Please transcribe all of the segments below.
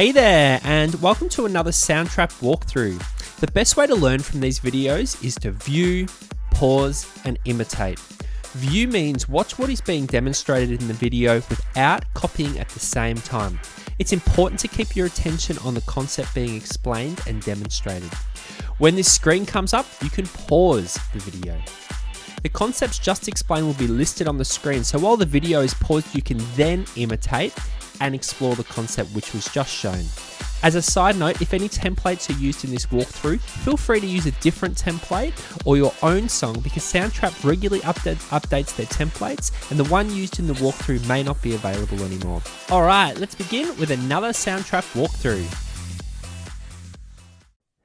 Hey there, and welcome to another Soundtrap walkthrough. The best way to learn from these videos is to view, pause, and imitate. View means watch what is being demonstrated in the video without copying at the same time. It's important to keep your attention on the concept being explained and demonstrated. When this screen comes up, you can pause the video. The concepts just explained will be listed on the screen, so while the video is paused, you can then imitate and explore the concept which was just shown. As a side note, if any templates are used in this walkthrough, feel free to use a different template or your own song because Soundtrap regularly updates their templates and the one used in the walkthrough may not be available anymore. Alright, let's begin with another Soundtrap walkthrough.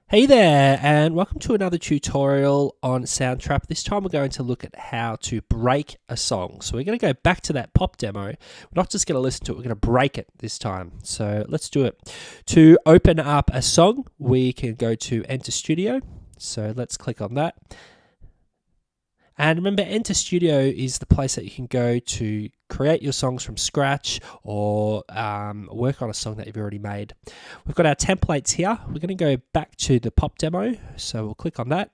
Hey there, and welcome to another tutorial on Soundtrap. This time we're going to look at how to break a song. So we're going to go back to that pop demo. We're not just going to listen to it, we're going to break it this time. So let's do it. To open up a song, we can go to Enter Studio. So let's click on that. And remember, Enter Studio is the place that you can go to create your songs from scratch or work on a song that you've already made. We've got our templates here. We're going to go back to the pop demo. So we'll click on that.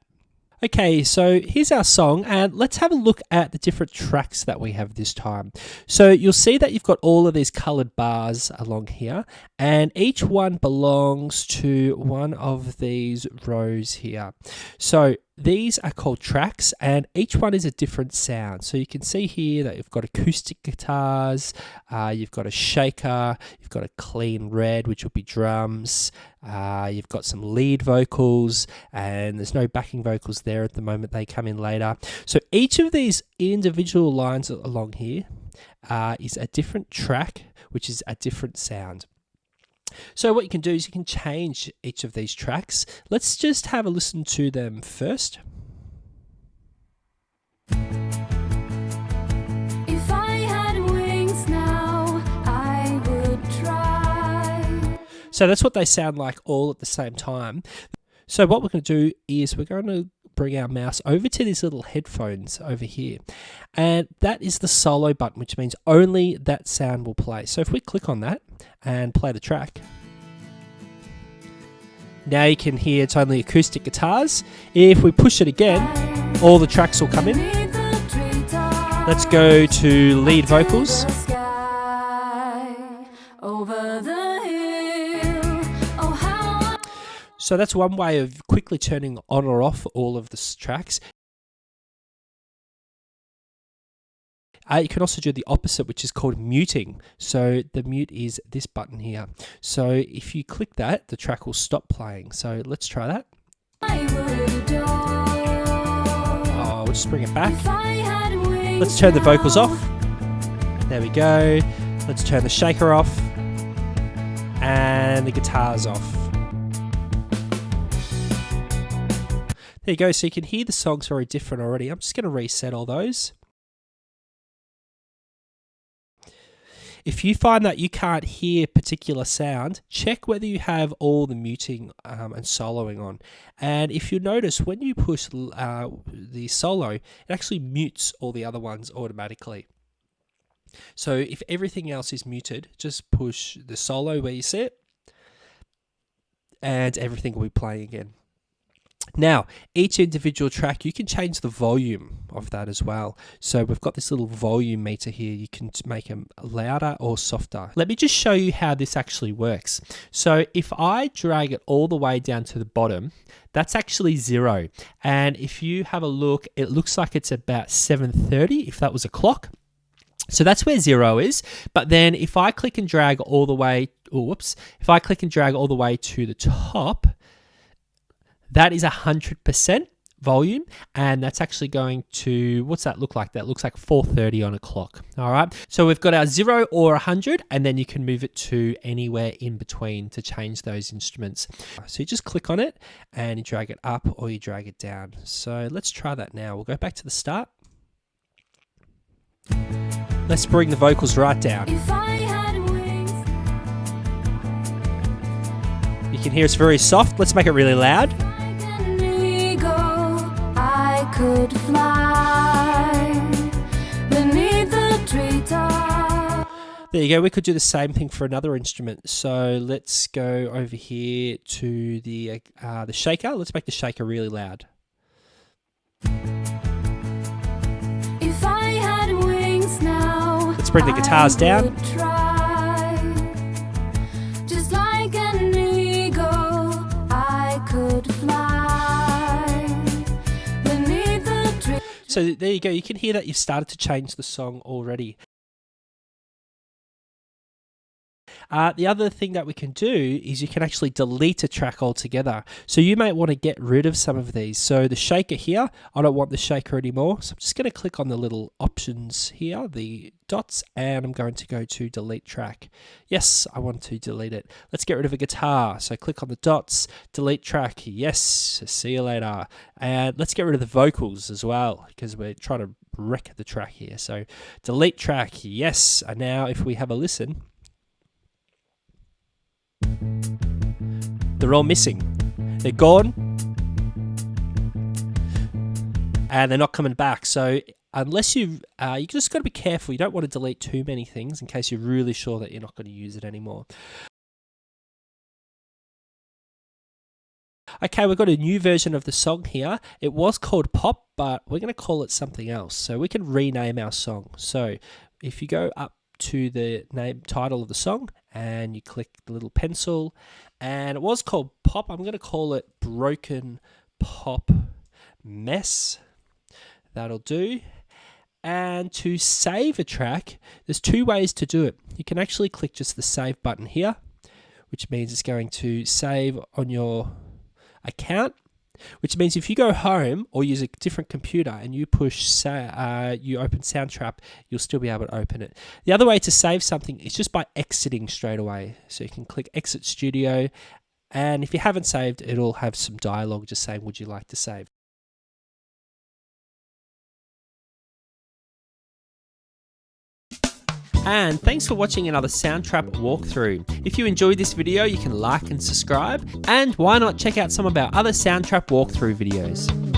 Okay, so here's our song, and let's have a look at the different tracks that we have this time. So you'll see that you've got all of these colored bars along here, and each one belongs to one of these rows here. So these are called tracks, and each one is a different sound. So you can see here that you've got acoustic guitars, you've got a shaker, you've got a clean red, which will be drums, you've got some lead vocals, and there's no backing vocals there at the moment, they come in later. So each of these individual lines along here is a different track, which is a different sound. So what you can do is you can change each of these tracks. Let's just have a listen to them first. If I had wings now, I would try. So that's what they sound like all at the same time. So what we're going to do is we're going to bring our mouse over to these little headphones over here. And that is the solo button, which means only that sound will play. So if we click on that and play the track, now you can hear it's only acoustic guitars. If we push it again, all the tracks will come in. Let's go to lead vocals. So that's one way of quickly turning on or off all of the tracks. You can also do the opposite, which is called muting. So the mute is this button here. So if you click that, the track will stop playing. So let's try that. Oh, we'll just bring it back. Let's turn the vocals off. There we go. Let's turn the shaker off. And the guitars off. There you go, so you can hear the songs very different already. I'm just going to reset all those. If you find that you can't hear particular sound, check whether you have all the muting and soloing on. And if you notice, when you push the solo, it actually mutes all the other ones automatically. So if everything else is muted, just push the solo where you see it, and everything will be playing again. Now, each individual track, you can change the volume of that as well. So we've got this little volume meter here. You can make them louder or softer. Let me just show you how this actually works. So if I drag it all the way down to the bottom, that's actually 0. And if you have a look, it looks like it's about 7:30 if that was a clock. So that's where 0 is. But then if I click and drag all the way, if I click and drag all the way to the top, that is 100% volume, and that's actually going to, what's that look like? That looks like 4:30 on a clock. All right, so we've got our 0 or 100, and then you can move it to anywhere in between to change those instruments. So you just click on it, and you drag it up or you drag it down. So let's try that now. We'll go back to the start. Let's bring the vocals right down. If I had wings. You can hear it's very soft. Let's make it really loud. Could fly beneath the treetop. There you go. We could do the same thing for another instrument. So let's go over here to the shaker. Let's make the shaker really loud. If I had wings now, Let's bring the guitars down. would try. Just like an eagle, I could fly beneath the tree. So there you go. You can hear that you've started to change the song already. The other thing that we can do is you can actually delete a track altogether. So you might want to get rid of some of these. So the shaker here, I don't want the shaker anymore. So I'm just going to click on the little options here, the dots, and I'm going to go to delete track. Yes, I want to delete it. Let's get rid of a guitar. So click on the dots, delete track. Yes, see you later. And let's get rid of the vocals as well, because we're trying to wreck the track here. So delete track. Yes. And now if we have a listen, they're all missing. They're gone. And they're not coming back. So unless you just got to be careful. You don't want to delete too many things in case you're really sure that you're not going to use it anymore. Okay, we've got a new version of the song here. It was called Pop, but we're going to call it something else. So we can rename our song. So if you go up to the title of the song and you click the little pencil, and it was called Pop. I'm going to call it Broken Pop Mess. That'll do. And to save a track, there's two ways to do it. You can actually click just the save button here, which means it's going to save on your account, which means if you go home or use a different computer and you push you open Soundtrap, you'll still be able to open it. The other way to save something is just by exiting straight away. So you can click Exit Studio, and if you haven't saved, it'll have some dialogue just saying, would you like to save? And thanks for watching another Soundtrap walkthrough. If you enjoyed this video, you can like and subscribe, and why not check out some of our other Soundtrap walkthrough videos.